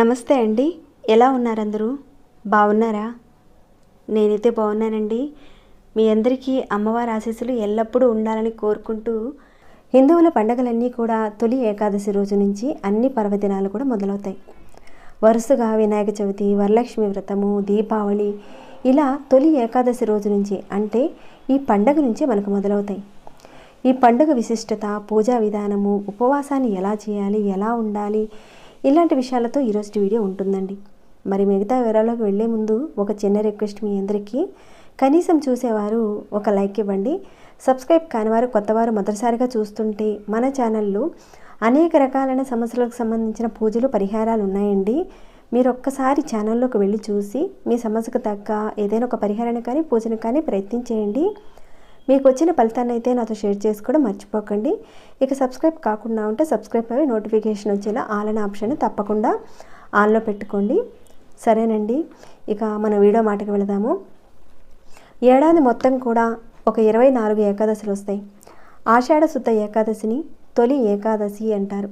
నమస్తే అండి, ఎలా ఉన్నారు అందరూ? బాగున్నారా? నేనైతే బాగున్నానండి. మీ అందరికీ అమ్మవారి ఆశీస్సులు ఎల్లప్పుడూ ఉండాలని కోరుకుంటూ, హిందువుల పండుగలన్నీ కూడా తొలి ఏకాదశి రోజు నుంచి అన్ని పర్వదినాలు కూడా మొదలవుతాయి. వరుసగా వినాయక చవితి, వరలక్ష్మి వ్రతము, దీపావళి ఇలా తొలి ఏకాదశి రోజు నుంచి అంటే ఈ పండుగ నుంచి మనకు మొదలవుతాయి. ఈ పండుగ విశిష్టత, పూజా విధానము, ఉపవాసాన్ని ఎలా చేయాలి, ఎలా ఉండాలి, ఇలాంటి విషయాలతో ఈరోజు వీడియో ఉంటుందండి. మరి మిగతా వివరాల్లోకి వెళ్ళే ముందు ఒక చిన్న రిక్వెస్ట్ మీ అందరికీ, కనీసం చూసేవారు ఒక లైక్ ఇవ్వండి. సబ్స్క్రైబ్ కానివారు, కొత్తవారు మొదటిసారిగా చూస్తుంటే మన ఛానల్లో అనేక రకాలైన సమస్యలకు సంబంధించిన పూజలు, పరిహారాలు ఉన్నాయండి. మీరు ఒక్కసారి ఛానల్లోకి వెళ్ళి చూసి మీ సమస్యకు తగ్గ ఏదైనా ఒక పరిహారాన్ని కానీ పూజను కానీ ప్రయత్నించేయండి. మీకు వచ్చిన ఫలితాన్ని అయితే నాతో షేర్ చేసుకోవడం మర్చిపోకండి. ఇక సబ్స్క్రైబ్ కాకుండా ఉంటే సబ్స్క్రైబ్ అయ్యి నోటిఫికేషన్ వచ్చేలా ఆల్ అనే ఆప్షన్ తప్పకుండా ఆన్లో పెట్టుకోండి. సరేనండి, ఇక మన వీడియో మాటకి వెళదాము. ఏడాది మొత్తం కూడా ఒక 24 ఏకాదశులు వస్తాయి. ఆషాఢ శుద్ధ ఏకాదశిని తొలి ఏకాదశి అంటారు.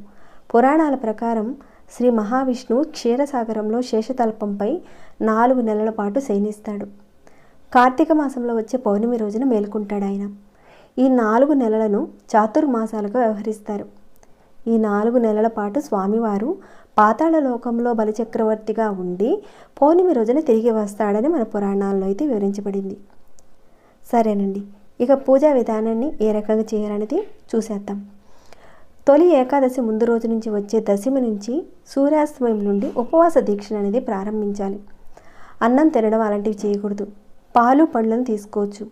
పురాణాల ప్రకారం శ్రీ మహావిష్ణువు క్షీరసాగరంలో శేషతల్పంపై 4 నెలల పాటు శయనిస్తాడు. కార్తీక మాసంలో వచ్చే పౌర్ణమి రోజున మేలుకుంటాడు ఆయన. ఈ 4 నెలలను చాతుర్మాసాలుగా వ్యవహరిస్తారు. ఈ 4 నెలల పాటు స్వామివారు పాతాళ లోకంలో బలిచక్రవర్తిగా ఉండి పౌర్ణమి రోజున తిరిగి వస్తాడని మన పురాణాల్లో అయితే వివరించబడింది. సరేనండి, ఇక పూజా విధానాన్ని ఏ రకంగా చేయాలనేది చూసేద్దాం. తొలి ఏకాదశి ముందు రోజు నుంచి వచ్చే దశమి నుంచి సూర్యాస్తమయం నుండి ఉపవాస దీక్ష అనేది ప్రారంభించాలి. అన్నం తినడం అలాంటివి చేయకూడదు. పాలు, పండ్లను తీసుకోవచ్చు.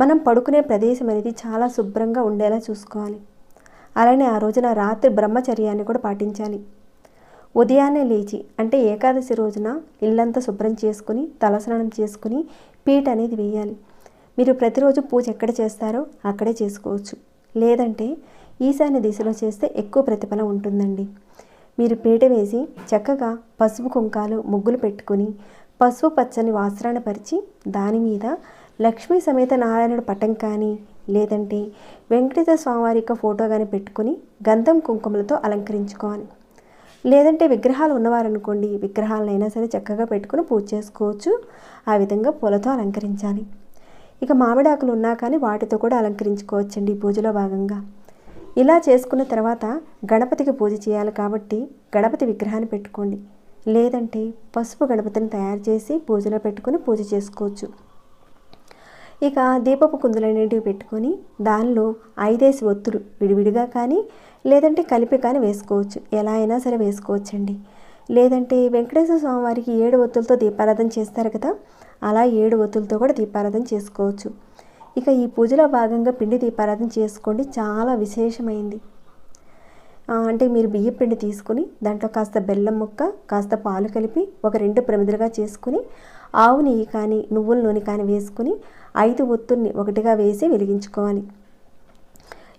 మనం పడుకునే ప్రదేశం అనేది చాలా శుభ్రంగా ఉండేలా చూసుకోవాలి. అలానే ఆ రోజున రాత్రి బ్రహ్మచర్యాన్ని కూడా పాటించాలి. ఉదయాన్నే లేచి అంటే ఏకాదశి రోజున ఇల్లంతా శుభ్రం చేసుకుని తలస్నానం చేసుకుని పీట అనేది వేయాలి. మీరు ప్రతిరోజు పూజ ఎక్కడ చేస్తారో అక్కడే చేసుకోవచ్చు. లేదంటే ఈశాన్య దిశలో చేస్తే ఎక్కువ ప్రతిఫలం ఉంటుందండి. మీరు పీట వేసి చక్కగా పసుపు కుంకాలు ముగ్గులు పెట్టుకుని పసుపు పచ్చని వస్త్రాన్ని పరిచి దాని మీద లక్ష్మీ సమేత నారాయణుడు పటం కానీ లేదంటే వెంకటేశ్వర స్వామివారి యొక్క ఫోటో కానీ పెట్టుకుని గంధం కుంకుమలతో అలంకరించుకోవాలి. లేదంటే విగ్రహాలు ఉన్నవారనుకోండి, విగ్రహాలనైనా సరే చక్కగా పెట్టుకుని పూజ చేసుకోవచ్చు. ఆ విధంగా పూలతో అలంకరించాలి. ఇక మామిడాకులు ఉన్నా కానీ వాటితో కూడా అలంకరించుకోవచ్చండి ఈ పూజలో భాగంగా. ఇలా చేసుకున్న తర్వాత గణపతికి పూజ చేయాలి కాబట్టి గణపతి విగ్రహాన్ని పెట్టుకోండి. లేదంటే పసుపు గణపతిని తయారు చేసి పూజలో పెట్టుకొని పూజ చేసుకోవచ్చు. ఇక దీపపు కుందులన్నింటివి పెట్టుకొని దానిలో 5 ఒత్తులు విడివిడిగా కానీ లేదంటే కలిపి కానీ వేసుకోవచ్చు. ఎలా అయినా సరే వేసుకోవచ్చండి. లేదంటే వెంకటేశ్వర స్వామివారికి 7 ఒత్తులతో దీపారాధన చేస్తారు కదా, అలా 7 ఒత్తులతో కూడా దీపారాధన చేసుకోవచ్చు. ఇక ఈ పూజలో భాగంగా పిండి దీపారాధన చేసుకోండి, చాలా విశేషమైంది. అంటే మీరు బియ్యం పిండి తీసుకుని దాంట్లో కాస్త బెల్లం ముక్క, కాస్త పాలు కలిపి ఒక 2 ప్రమిదలుగా చేసుకుని ఆవు నెయ్యి కానీ నువ్వుల నూనె కానీ వేసుకుని 5 ఒత్తుల్ని ఒకటిగా వేసి వెలిగించుకోవాలి.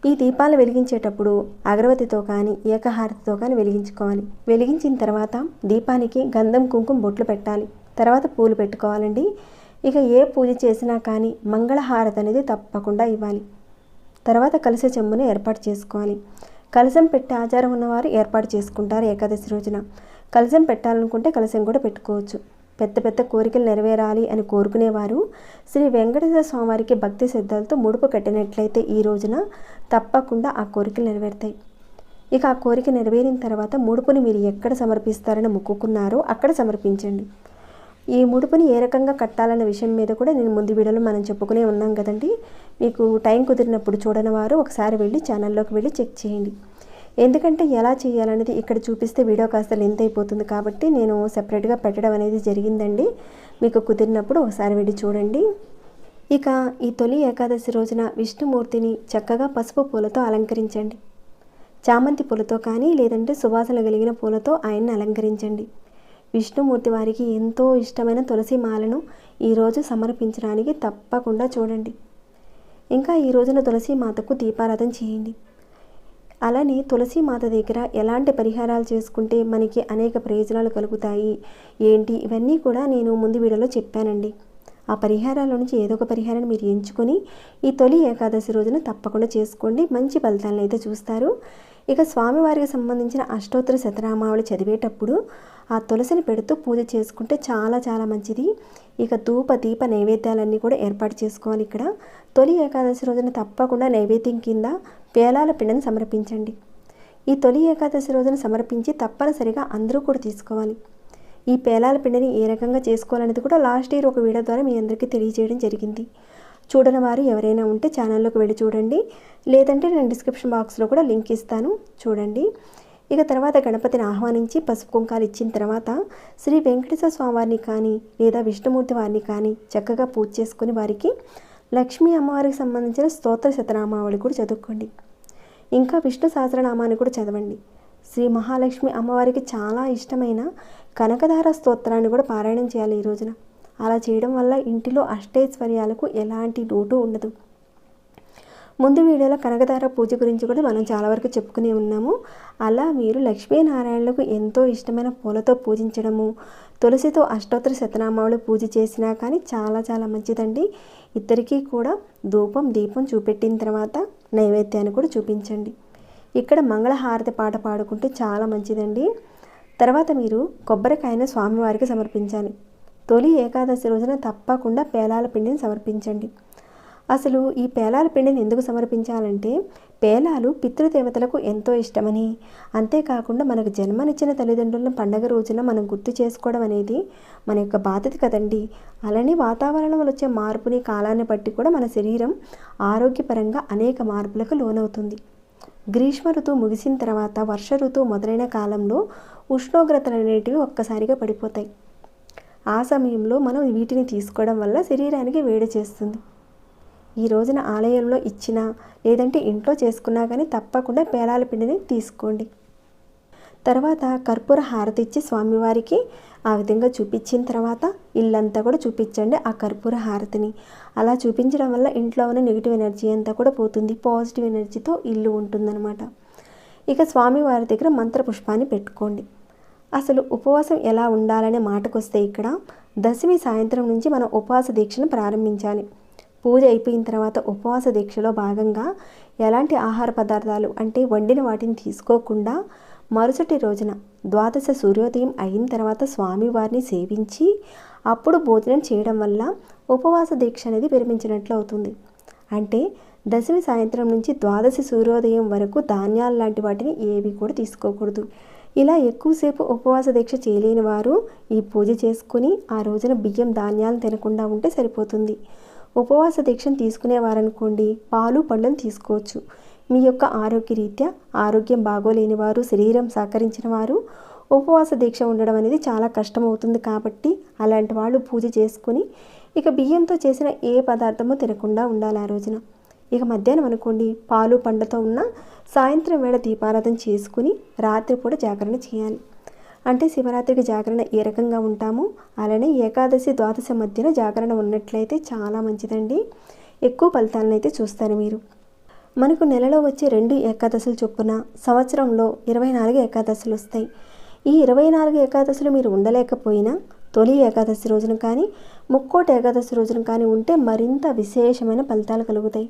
ఈ దీపాలు వెలిగించేటప్పుడు అగరవత్తితో కానీ ఏకహారతితో కానీ వెలిగించుకోవాలి. వెలిగించిన తర్వాత దీపానికి గంధం కుంకుమ బొట్లు పెట్టాలి. తర్వాత పూలు పెట్టుకోవాలండి. ఇక ఏ పూజ చేసినా కానీ మంగళహారతి అనేది తప్పకుండా ఇవ్వాలి. తర్వాత కలశ చెంబుని ఏర్పాటు చేసుకోవాలి. కలశం పెట్టే ఆచారం ఉన్నవారు ఏర్పాటు చేసుకుంటారు. ఏకాదశి రోజున కలశం పెట్టాలనుకుంటే కలశం కూడా పెట్టుకోవచ్చు. పెద్ద పెద్ద కోరికలు నెరవేరాలి అని కోరుకునేవారు శ్రీ వెంకటేశ్వర స్వామివారికి భక్తి శ్రద్ధలతో ముడుపు కట్టినట్లయితే ఈ రోజున తప్పకుండా ఆ కోరికలు నెరవేరుతాయి. ఇక ఆ కోరిక నెరవేరిన తర్వాత ముడుపుని మీరు ఎక్కడ సమర్పిస్తారని మొక్కుకున్నారో అక్కడ సమర్పించండి. ఈ ముడుపుని ఏ రకంగా కట్టాలన్న విషయం మీద కూడా నేను ముందు వీడియోలో మనం చెప్పుకునే ఉన్నాం కదండి. మీకు టైం కుదిరినప్పుడు చూడని వారు ఒకసారి వెళ్ళి ఛానల్లోకి వెళ్ళి చెక్ చేయండి. ఎందుకంటే ఎలా చేయాలనేది ఇక్కడ చూపిస్తే వీడియో కాస్త లెంత్ అయిపోతుంది కాబట్టి నేను సెపరేట్గా పెట్టడం అనేది జరిగిందండి. మీకు కుదిరినప్పుడు ఒకసారి వెళ్ళి చూడండి. ఇక ఈ తొలి ఏకాదశి రోజున విష్ణుమూర్తిని చక్కగా పసుపు పూలతో అలంకరించండి. చామంతి పూలతో కానీ లేదంటే సువాసన కలిగిన పూలతో ఆయన్ని అలంకరించండి. విష్ణుమూర్తి వారికి ఎంతో ఇష్టమైన తులసి మాలను ఈరోజు సమర్పించడానికి తప్పకుండా చూడండి. ఇంకా ఈ రోజున తులసి మాతకు దీపారాధన చేయండి. అలానే తులసి మాత దగ్గర ఎలాంటి పరిహారాలు చేసుకుంటే మనకి అనేక ప్రయోజనాలు కలుగుతాయి ఏంటి ఇవన్నీ కూడా నేను ముందు వీడియోలో చెప్పానండి. ఆ పరిహారాల నుంచి ఏదో ఒక పరిహారాన్ని మీరు ఎంచుకొని ఈ తొలి ఏకాదశి రోజున తప్పకుండా చేసుకోండి. మంచి ఫలితాలను అయితే చూస్తారు. ఇక స్వామివారికి సంబంధించిన అష్టోత్తర శతనామావళి చదివేటప్పుడు ఆ తులసిని పెడుతూ పూజ చేసుకుంటే చాలా చాలా మంచిది. ఇక ధూప దీప నైవేద్యాలన్నీ కూడా ఏర్పాటు చేసుకోవాలి. ఇక్కడ తొలి ఏకాదశి రోజున తప్పకుండా నైవేద్యం కింద పేలాల పిండిని సమర్పించండి. ఈ తొలి ఏకాదశి రోజున సమర్పించి తప్పనిసరిగా అందరూ కూడా తీసుకోవాలి. ఈ పేలాల పిండిని ఏ రకంగా చేసుకోవాలనేది కూడా లాస్ట్ ఇయర్ ఒక వీడియో ద్వారా మీ అందరికీ తెలియజేయడం జరిగింది. చూడని వారు ఎవరైనా ఉంటే ఛానల్లోకి వెళ్ళి చూడండి, లేదంటే నేను డిస్క్రిప్షన్ బాక్స్లో కూడా లింక్ ఇస్తాను, చూడండి. ఇక తర్వాత గణపతిని ఆహ్వానించి పసుపు కుంకాలు ఇచ్చిన తర్వాత శ్రీ వెంకటేశ్వర స్వామి వారిని కానీ లేదా విష్ణుమూర్తి వారిని కానీ చక్కగా పూజ చేసుకుని వారికి లక్ష్మీ అమ్మవారికి సంబంధించిన స్తోత్ర శతనామావళి కూడా చదువుకోండి. ఇంకా విష్ణు సహస్రనామాన్ని కూడా చదవండి. శ్రీ మహాలక్ష్మి అమ్మవారికి చాలా ఇష్టమైన కనకధార స్తోత్రాన్ని కూడా పారాయణం చేయాలి ఈ రోజున. అలా చేయడం వల్ల ఇంటిలో అష్టైశ్వర్యాలకు ఎలాంటి లోటు ఉండదు. ముందు వీడియోలో కనకధార పూజ గురించి కూడా మనం చాలా వరకు చెప్పుకునే ఉన్నాము. అలా మీరు లక్ష్మీనారాయణలకు ఎంతో ఇష్టమైన పూలతో పూజించడము, తులసితో అష్టోత్తర శతనామావళి పూజ చేసినా కానీ చాలా చాలా మంచిదండి. ఇద్దరికీ కూడా ధూపం దీపం చూపెట్టిన తర్వాత నైవేద్యాన్ని కూడా చూపించండి. ఇక్కడ మంగళహారతి పాట పాడుకుంటే చాలా మంచిదండి. తర్వాత మీరు కొబ్బరికాయను స్వామివారికి సమర్పించాలి. తొలి ఏకాదశి రోజున తప్పకుండా పేలాల పిండిని సమర్పించండి. అసలు ఈ పేలాల పిండిని ఎందుకు సమర్పించాలంటే పేలాలు పితృదేవతలకు ఎంతో ఇష్టమని, అంతేకాకుండా మనకు జన్మనిచ్చిన తల్లిదండ్రులను పండగ రోజున మనం గుర్తు చేసుకోవడం అనేది మన యొక్క బాధ్యత కదండి. అలానే వాతావరణంలో వచ్చే మార్పుని కాలాన్ని బట్టి కూడా మన శరీరం ఆరోగ్యపరంగా అనేక మార్పులకు లోనవుతుంది. గ్రీష్మ ఋతువు ముగిసిన తర్వాత వర్ష ఋతువు మొదలైన కాలంలో ఉష్ణోగ్రతలు అనేటివి ఒక్కసారిగా పడిపోతాయి. ఆ సమయంలో మనం వీటిని తీసుకోవడం వల్ల శరీరానికి వేడి చేస్తుంది. ఈ రోజున ఆలయంలో ఇచ్చినా లేదంటే ఇంట్లో చేసుకున్నా కానీ తప్పకుండా పేలాల పిండిని తీసుకోండి. తర్వాత కర్పూర హారతి ఇచ్చి స్వామివారికి ఆ విధంగా చూపించిన తర్వాత ఇల్లంతా కూడా చూపించండి ఆ కర్పూర హారతిని. అలా చూపించడం వల్ల ఇంట్లో ఉన్న నెగిటివ్ ఎనర్జీ అంతా కూడా పోతుంది. పాజిటివ్ ఎనర్జీతో ఇల్లు ఉంటుందన్నమాట. ఇక స్వామివారి దగ్గర మంత్రపుష్పాన్ని పెట్టుకోండి. అసలు ఉపవాసం ఎలా ఉండాలనే మాటకు వస్తే ఇక్కడ దశమి సాయంత్రం నుంచి మనం ఉపవాస దీక్షను ప్రారంభించాలి. పూజ అయిపోయిన తర్వాత ఉపవాస దీక్షలో భాగంగా ఎలాంటి ఆహార పదార్థాలు అంటే వండిన వాటిని తీసుకోకుండా మరుసటి రోజున ద్వాదశ సూర్యోదయం అయిన తర్వాత స్వామివారిని సేవించి అప్పుడు భోజనం చేయడం వల్ల ఉపవాస దీక్ష అనేది విరమించినట్లు అవుతుంది. అంటే దశమి సాయంత్రం నుంచి ద్వాదశి సూర్యోదయం వరకు ధాన్యాలు లాంటి వాటిని ఏవి కూడా తీసుకోకూడదు. ఇలా ఎక్కువసేపు ఉపవాస దీక్ష చేయలేని వారు ఈ పూజ చేసుకుని ఆ రోజున బియ్యం ధాన్యాలను తినకుండా ఉంటే సరిపోతుంది. ఉపవాస దీక్షను తీసుకునేవారనుకోండి పాలు పళ్ళను తీసుకోవచ్చు. మీ యొక్క ఆరోగ్యరీత్యా ఆరోగ్యం బాగోలేని వారు, శరీరం సహకరించిన వారు ఉపవాస దీక్ష ఉండడం అనేది చాలా కష్టమవుతుంది. కాబట్టి అలాంటి వాళ్ళు పూజ చేసుకుని ఇక బియ్యంతో చేసిన ఏ పదార్థమో తినకుండా ఉండాలి ఆ రోజున. ఇక మధ్యాహ్నం అనుకోండి పాలు పండ్లతో ఉన్న సాయంత్రం వేళ దీపారాధన చేసుకుని రాత్రిపూట జాగరణ చేయాలి. అంటే శివరాత్రికి జాగరణ ఏ రకంగా ఉంటామో అలానే ఏకాదశి ద్వాదశి మధ్యన జాగరణ ఉన్నట్లయితే చాలా మంచిదండి. ఎక్కువ ఫలితాలను అయితే చూస్తారు మీరు. మనకు నెలలో వచ్చే 2 ఏకాదశులు చొప్పున సంవత్సరంలో 24 ఏకాదశులు వస్తాయి. ఈ 24 ఏకాదశులు మీరు ఉండలేకపోయినా తొలి ఏకాదశి రోజున కానీ ముక్కోటి ఏకాదశి రోజున కానీ ఉంటే మరింత విశేషమైన ఫలితాలు కలుగుతాయి.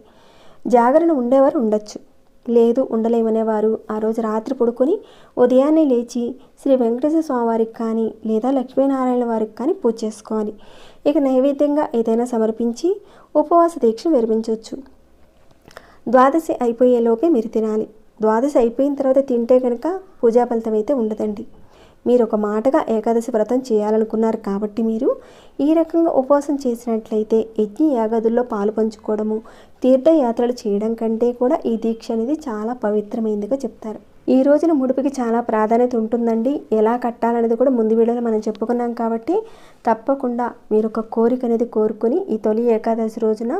జాగరణ ఉండేవారు ఉండొచ్చు, లేదు ఉండలేమనేవారు ఆ రోజు రాత్రి పడుకొని ఉదయాన్నే లేచి శ్రీ వెంకటేశ్వర స్వామి వారికి కానీ లేదా లక్ష్మీనారాయణ వారికి కానీ పూజ చేసుకోవాలి. ఇక నైవేద్యంగా ఏదైనా సమర్పించి ఉపవాస దీక్షను విరమించవచ్చు. ద్వాదశి అయిపోయేలోపే మీరు తినాలి. ద్వాదశి అయిపోయిన తర్వాత తింటే కనుక పూజా ఫలితం అయితే ఉండదండి. మీరు ఒక మాటగా ఏకాదశి వ్రతం చేయాలనుకున్నారు కాబట్టి మీరు ఈ రకంగా ఉపవాసం చేసినట్లయితే యజ్ఞ యాగాదుల్లో పాలు పంచుకోవడము, తీర్థయాత్రలు చేయడం కంటే కూడా ఈ దీక్ష అనేది చాలా పవిత్రమైనదిగా చెప్తారు. ఈ రోజున ముడుపుకి చాలా ప్రాధాన్యత ఉంటుందండి. ఎలా కట్టాలనేది కూడా ముందు వీడియోలో మనం చెప్పుకున్నాం కాబట్టి తప్పకుండా మీరు ఒక కోరిక అనేది కోరుకొని ఈ తొలి ఏకాదశి రోజున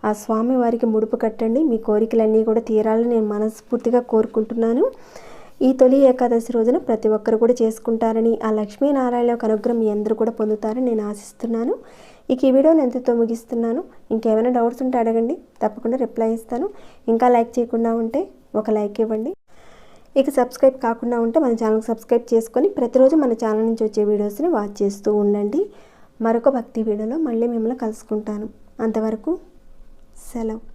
ఆ స్వామి వారికి ముడుపు కట్టండి. మీ కోరికలన్నీ కూడా తీరాలని నేను మనస్ఫూర్తిగా కోరుకుంటున్నాను. ఈ తొలి ఏకాదశి రోజున ప్రతి ఒక్కరు కూడా చేసుకుంటారని, ఆ లక్ష్మీనారాయణ యొక్క అనుగ్రహం మీ అందరూ కూడా పొందుతారని నేను ఆశిస్తున్నాను. ఇక ఈ వీడియోని ఎంతతో ముగిస్తున్నాను. ఇంకేమైనా డౌట్స్ ఉంటే అడగండి, తప్పకుండా రిప్లై ఇస్తాను. ఇంకా లైక్ చేయకుండా ఉంటే ఒక లైక్ ఇవ్వండి. ఇక సబ్స్క్రైబ్ కాకుండా ఉంటే మన ఛానల్కి సబ్స్క్రైబ్ చేసుకొని ప్రతిరోజు మన ఛానల్ నుంచి వచ్చే వీడియోస్ని వాచ్ చేస్తూ ఉండండి. మరొక భక్తి వీడియోలో మళ్ళీ మిమ్మల్ని కలుసుకుంటాను. అంతవరకు సెలవు.